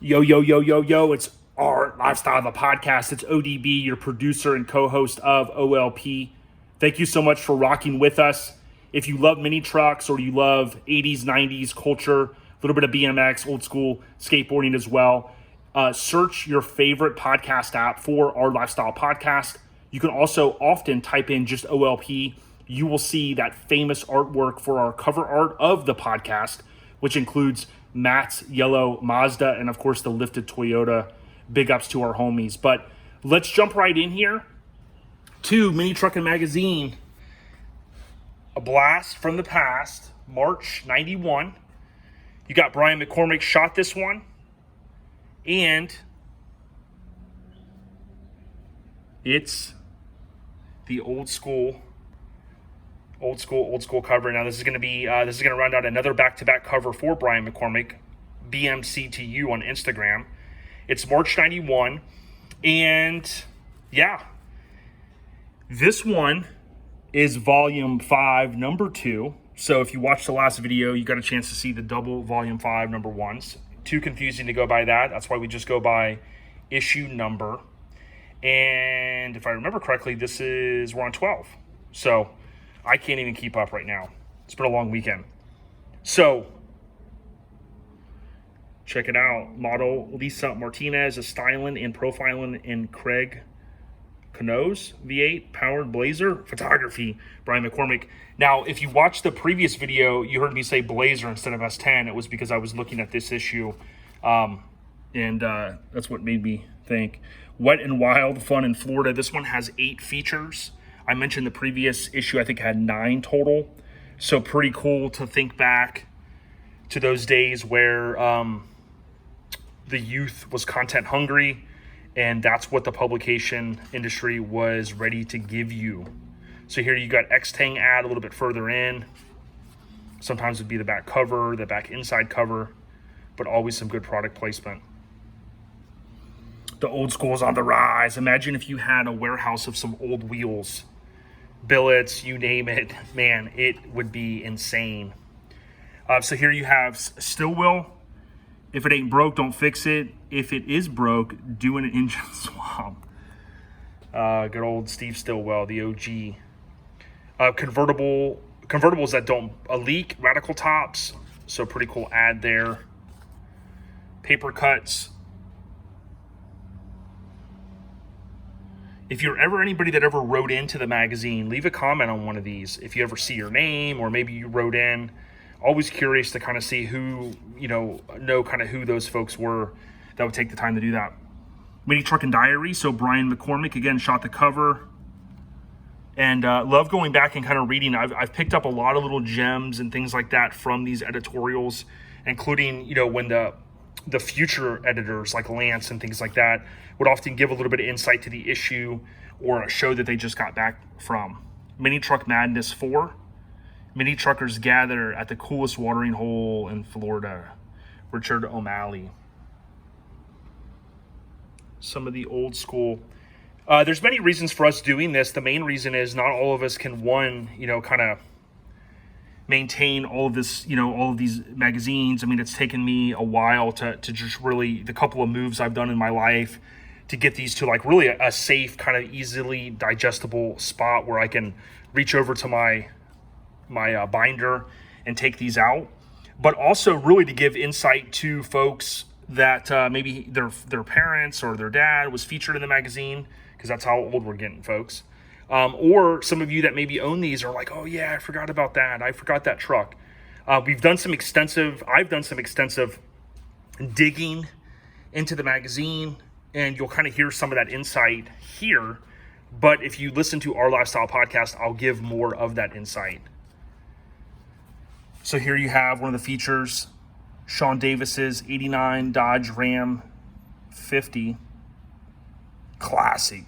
Yo, yo, yo, yo, yo, it's our Lifestyle, the podcast. It's ODB, your producer and co-host of OLP. Thank you so much for rocking with us. If you love mini trucks or you love 80s, 90s culture, a little bit of BMX, old school skateboarding as well, search your favorite podcast app for our Lifestyle podcast. You can also often type in just OLP. You will see that famous artwork for our cover art of the podcast, which includes Matt's yellow Mazda and, of course, the lifted Toyota. Big ups to our homies. But let's jump right in here to Mini Truckin Magazine. A blast from the past, March 91. You got Brian McCormick shot this one. And it's the old school cover. Now this is going to round out another back-to-back cover for Brian McCormick, BMCTU on Instagram. It's March 91, and yeah, this one is volume 5, number 2. So if you watched the last video, you got a chance to see the double volume 5, number 1s. Too confusing to go by that. That's why we just go by issue number. And if I remember correctly, we're on 12. So I can't even keep up right now. It's been a long weekend. So, check it out. Model Lisa Martinez is styling and profiling in Craig Canoes V8 powered Blazer. Photography, Brian McCormick. Now, if you watched the previous video, you heard me say Blazer instead of S10. It was because I was looking at this issue. And that's what made me think. Wet and Wild, Fun in Florida. This one has 8 features. I mentioned the previous issue, I think, had 9 total. So pretty cool to think back to those days where the youth was content hungry, and that's what the publication industry was ready to give you. So here you got X-Tang ad a little bit further in. Sometimes it'd be the back cover, the back inside cover, but always some good product placement. The old school's on the rise. Imagine if you had a warehouse of some old wheels, billets, you name it. Man, it would be insane. So here you have Stillwell. If it ain't broke, don't fix it. If it is broke, do an engine swap. Good old Steve Stillwell, the OG. Convertibles that don't leak, radical tops. So pretty cool ad there. Paper cuts. If you're ever anybody that ever wrote into the magazine, leave a comment on one of these. If you ever see your name, or maybe you wrote in, always curious to kind of see who, know kind of who those folks were that would take the time to do that. Mini Truckin Diary. So Brian McCormick, again, shot the cover. And love going back and kind of reading. I've picked up a lot of little gems and things like that from these editorials, including, when the future editors like Lance and things like that would often give a little bit of insight to the issue or a show that they just got back from. Mini Truck Madness 4. Mini truckers gather at the coolest watering hole in Florida. Richard O'Malley. Some of the old school. There's many reasons for us doing this. The main reason is not all of us can, kind of maintain all of this, all of these magazines. I mean, it's taken me a while to just really, the couple of moves I've done in my life to get these to like really a safe, kind of easily digestible spot where I can reach over to my binder and take these out. But also really to give insight to folks that maybe their parents or their dad was featured in the magazine, because that's how old we're getting, folks. Or some of you that maybe own these are like, oh yeah, I forgot about that. I forgot that truck. I've done some extensive digging into the magazine, and you'll kind of hear some of that insight here. But if you listen to our Lifestyle podcast, I'll give more of that insight. So here you have one of the features, Sean Davis's 89 Dodge Ram 50. Classic.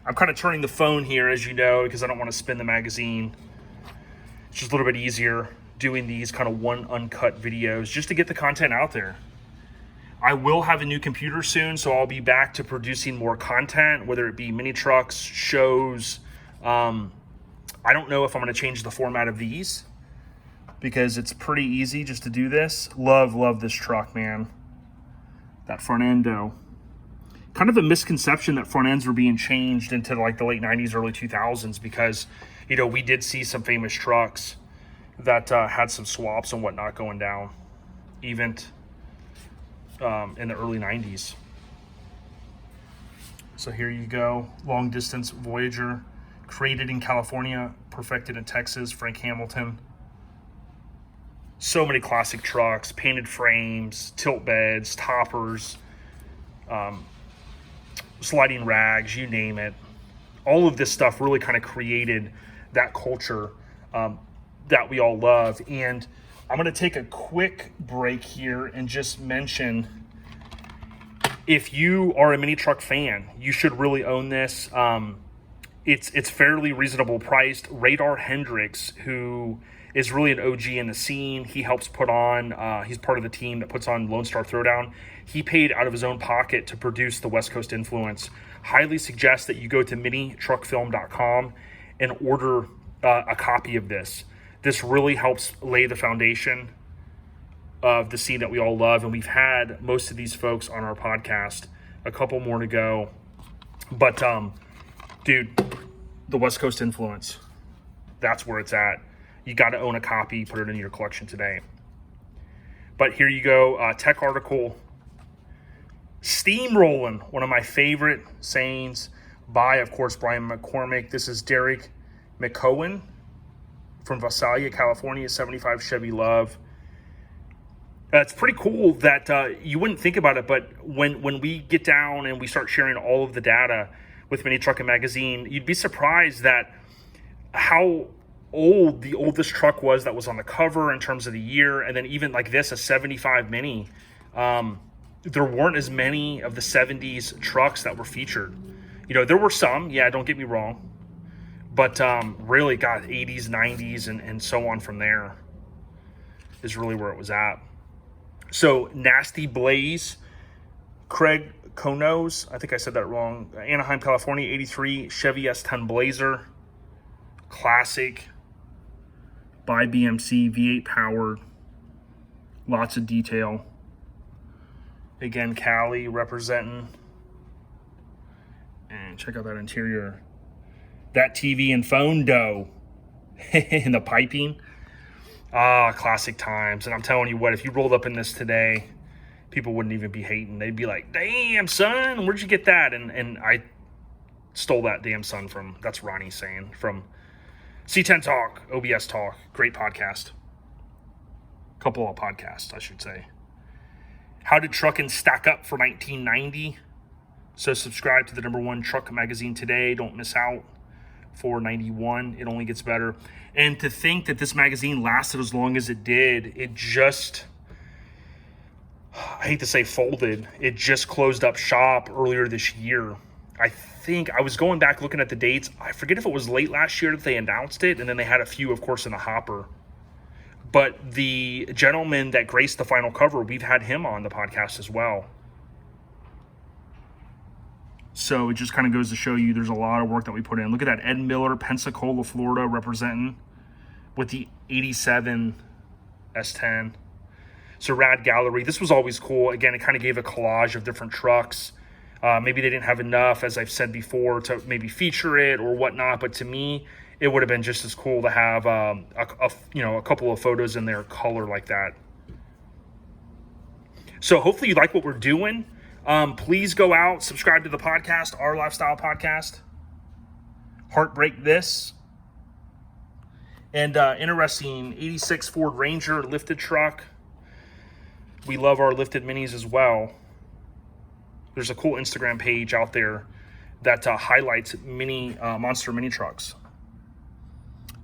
I'm kind of turning the phone here, as you know, because I don't want to spin the magazine. It's just a little bit easier doing these kind of one uncut videos just to get the content out there. I will have a new computer soon, so I'll be back to producing more content, whether it be mini trucks, shows. I don't know if I'm going to change the format of these, because it's pretty easy just to do this. Love this truck, man. That front endo. Kind of a misconception that front ends were being changed into like the late 90s, early 2000s, because, you know, we did see some famous trucks that had some swaps and whatnot going down, even in the early 90s. So here you go, long distance Voyager, created in California, perfected in Texas, Frank Hamilton. So many classic trucks, painted frames, tilt beds, toppers, sliding rags, you name it. All of this stuff really kind of created that culture that we all love. And I'm going to take a quick break here and just mention, if you are a mini truck fan, you should really own this. It's fairly reasonable priced. Radar Hendricks, who is really an OG in the scene, he helps put on, he's part of the team that puts on Lone Star Throwdown. He paid out of his own pocket to produce the West Coast Influence. Highly suggest that you go to minitruckfilm.com and order a copy of this. This really helps lay the foundation of the scene that we all love. And we've had most of these folks on our podcast, a couple more to go. But, dude, the West Coast Influence, that's where it's at. You got to own a copy, put it in your collection today. But here you go, tech article, steamrolling, one of my favorite sayings by, of course, Brian McCormick. This is Derek McCowan from Visalia, California, 75 Chevy Love. It's pretty cool that you wouldn't think about it, but when we get down and we start sharing all of the data with Mini Truckin Magazine, you'd be surprised that how old the oldest truck was that was on the cover in terms of the year. And then even like this, a 75 Mini, there weren't as many of the 70s trucks that were featured. You know, there were some, yeah, don't get me wrong, but really, God, 80s, 90s, and so on from there is really where it was at. So, Nasty Blaze, Craig Konos, I think I said that wrong, Anaheim, California, 83 Chevy S10 Blazer, classic, by BMC, V8 powered, lots of detail. Again, Cali representing. And check out that interior. That TV and phone dough. And the piping. Classic times. And I'm telling you what, if you rolled up in this today, people wouldn't even be hating. They'd be like, damn, son, where'd you get that? And I stole that damn son from, that's Ronnie saying, from C10 Talk, OBS Talk. Great podcast. Couple of podcasts, I should say. How did Truckin stack up for 1990? So subscribe to the #1 truck magazine today. Don't miss out for 91. It only gets better. And to think that this magazine lasted as long as it did, it just, I hate to say folded, it just closed up shop earlier this year. I think I was going back looking at the dates. I forget if it was late last year that they announced it, and then they had a few, of course, in the hopper. But the gentleman that graced the final cover, we've had him on the podcast as well. So it just kind of goes to show you there's a lot of work that we put in. Look at that, Ed Miller, Pensacola, Florida, representing with the 87 S10. So Rad Gallery. This was always cool. Again, it kind of gave a collage of different trucks. Maybe they didn't have enough, as I've said before, to maybe feature it or whatnot. But to me, it would have been just as cool to have a couple of photos in their color like that. So hopefully you like what we're doing. Please go out, subscribe to the podcast, Our Lifestyle Podcast. Heartbreak This. And interesting, 86 Ford Ranger lifted truck. We love our lifted minis as well. There's a cool Instagram page out there that highlights monster mini trucks.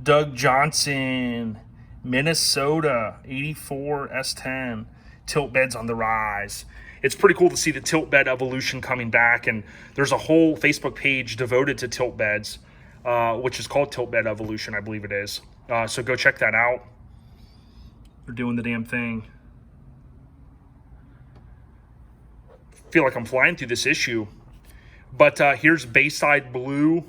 Doug Johnson, Minnesota, 84 S10, tilt beds on the rise. It's pretty cool to see the tilt bed evolution coming back, and there's a whole Facebook page devoted to tilt beds, which is called Tilt Bed Evolution, I believe it is. So go check that out. They're doing the damn thing. Feel like I'm flying through this issue, but here's Bayside Blue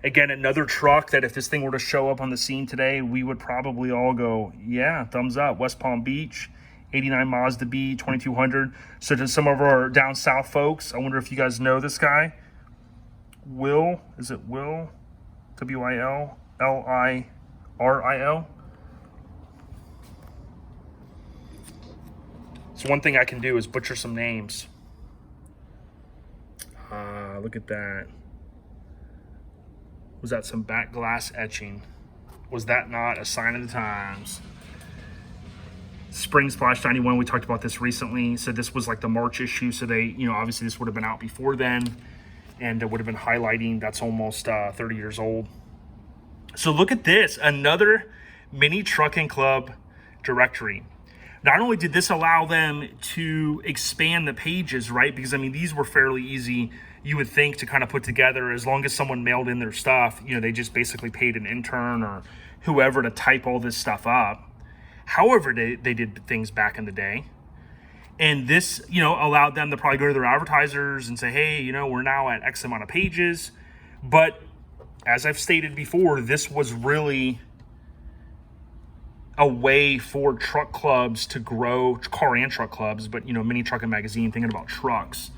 Again, another truck that if this thing were to show up on the scene today, we would probably all go, yeah, thumbs up. West Palm Beach, 89 Mazda B, 2200. So to some of our down south folks, I wonder if you guys know this guy. Will, is it Will? W-I-L, L-I-R-I-L. So one thing I can do is butcher some names. Look at that. Was that some back glass etching? Was that not a sign of the times? Spring Splash 91, we talked about this recently. So this was like the March issue. So they, obviously this would have been out before then, and it would have been highlighting. That's almost 30 years old. So look at this, another Mini Truckin Club directory. Not only did this allow them to expand the pages, right? Because these were fairly easy, you would think, to kind of put together. As long as someone mailed in their stuff, they just basically paid an intern or whoever to type all this stuff up. However, they did things back in the day. And this, allowed them to probably go to their advertisers and say, hey, we're now at X amount of pages. But as I've stated before, this was really a way for truck clubs to grow, car and truck clubs, but Mini Truckin Magazine, thinking about trucks.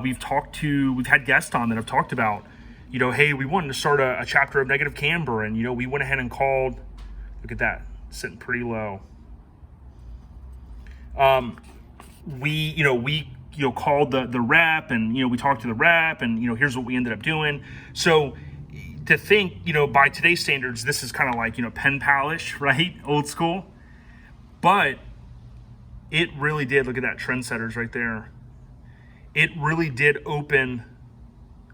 We've had guests on that have talked about, hey, we wanted to start a chapter of Negative Camber, and we went ahead and called, look at that, sitting pretty low. We called the rep, and we talked to the rep, and here's what we ended up doing. So to think, by today's standards, this is kind of like, pen pal-ish, right? Old school. But it really did, look at that, trendsetters right there. It really did open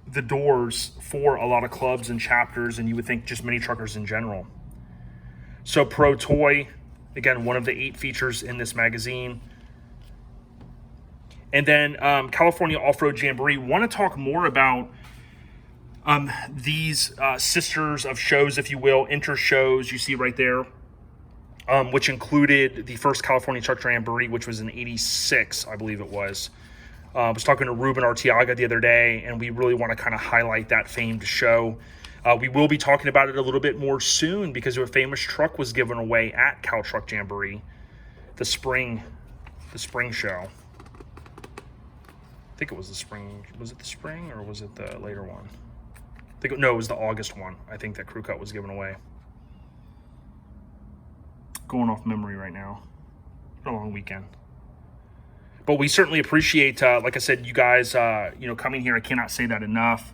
the doors for a lot of clubs and chapters, and you would think just mini truckers in general. So Pro Toy, again, one of the 8 features in this magazine. And then California Off-Road Jamboree. Want to talk more about these sisters of shows, if you will, inter shows you see right there, which included the first California Truck Jamboree, which was in '86, I believe it was. I was talking to Ruben Arteaga the other day, and we really want to kind of highlight that famed show. We will be talking about it a little bit more soon because a famous truck was given away at Cal Truck Jamboree, the spring show. I think it was the spring. Was it the spring or was it the later one? No, it was the August one. I think that Crew Cut was given away. Going off memory right now. A long weekend. But we certainly appreciate, like I said, you guys, coming here. I cannot say that enough.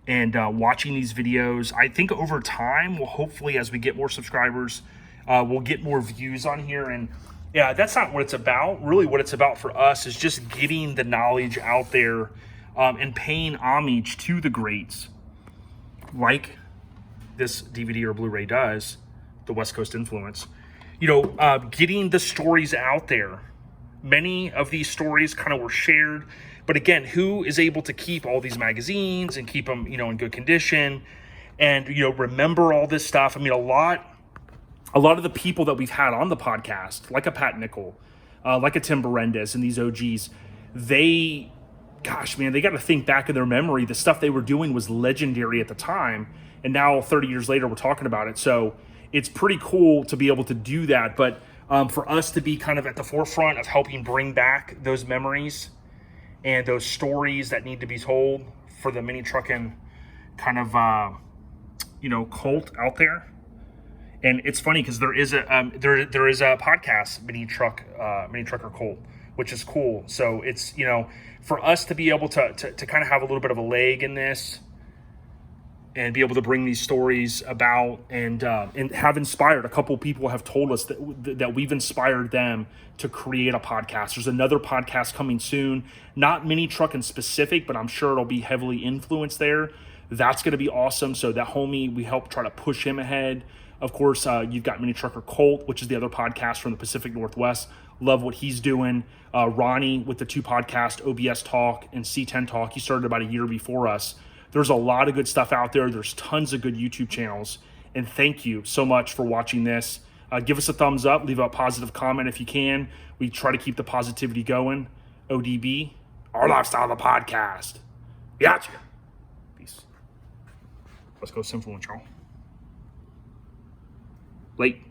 And watching these videos. I think over time, we'll hopefully, as we get more subscribers, we'll get more views on here. And yeah, that's not what it's about. Really what it's about for us is just getting the knowledge out there and paying homage to the greats, like this DVD or Blu-ray does, the West Coast Influence. Getting the stories out there. Many of these stories kind of were shared, but again, who is able to keep all these magazines and keep them, in good condition and, remember all this stuff? A lot of the people that we've had on the podcast, like a Pat Nickel, like a Tim Berendez and these OGs, they got to think back in their memory. The stuff they were doing was legendary at the time, and now 30 years later, we're talking about it. So it's pretty cool to be able to do that, but for us to be kind of at the forefront of helping bring back those memories and those stories that need to be told for the Mini Truckin kind of, cult out there. And it's funny because there is a podcast, Mini Trucker Cult, which is cool. So it's, for us to be able to kind of have a little bit of a leg in this and be able to bring these stories about and have inspired. A couple people have told us that we've inspired them to create a podcast. There's another podcast coming soon, not Mini Truckin specific, but I'm sure it'll be heavily influenced there. That's going to be awesome. So that homie, we help try to push him ahead. Of course, you've got Mini Trucker Colt, which is the other podcast from the Pacific Northwest. Love what he's doing. Ronnie with the 2 podcasts, OBS Talk and C10 Talk. He started about a year before us. There's a lot of good stuff out there. There's tons of good YouTube channels. And thank you so much for watching this. Give us a thumbs up. Leave a positive comment if you can. We try to keep the positivity going. ODB, our lifestyle, the podcast. Gotcha. Peace. Let's go Sinfluence, y'all. Late.